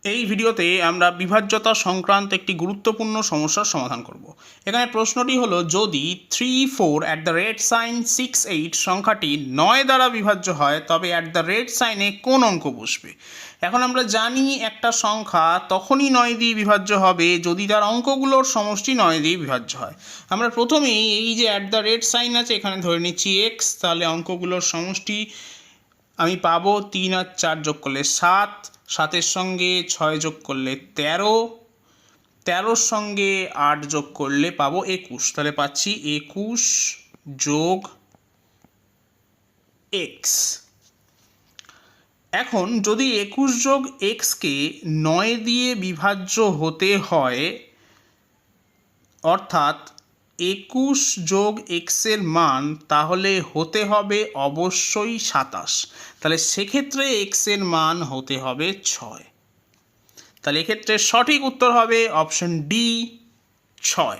এই ভিডিওতে আমরা বিভাজ্যতা সংক্রান্ত একটি গুরুত্বপূর্ণ সমস্যার সমাধান করব। এখানে প্রশ্নটি হলো, যদি 34 সংখ্যাটি 9 দ্বারা বিভাজ্য হয় তবে সাইনে কোন অঙ্ক বসবে। এখন আমরা জানি একটা সংখ্যা তখনই 9 দিয়ে বিভাজ্য হবে যদি তার অঙ্কগুলোর সমষ্টি 9 দিয়ে বিভাজ্য হয়। আমরা প্রথমেই এই যে সাইন আছে এখানে ধরে নিচ্ছি এক্স, তাহলে অঙ্কগুলোর সমষ্টি আমি পাবো 3 আর 4 যোগ করলে 7, 7-এর সঙ্গে 6 যোগ করলে 13, 13-র সঙ্গে 8 যোগ করলে পাবো 21, তাহলে পাচ্ছি 21 যোগ এক্স। এখন যদি 21 যোগ এক্সকে 9 দিয়ে বিভাজ্য হতে হয়, অর্থাৎ 21 যোগ এক্সের মান তাহলে হতে হবে অবশ্যই 27, তাহলে সেক্ষেত্রে এক্সের মান হতে হবে 6। তাহলে এক্ষেত্রে সঠিক উত্তর হবে অপশন ডি 6।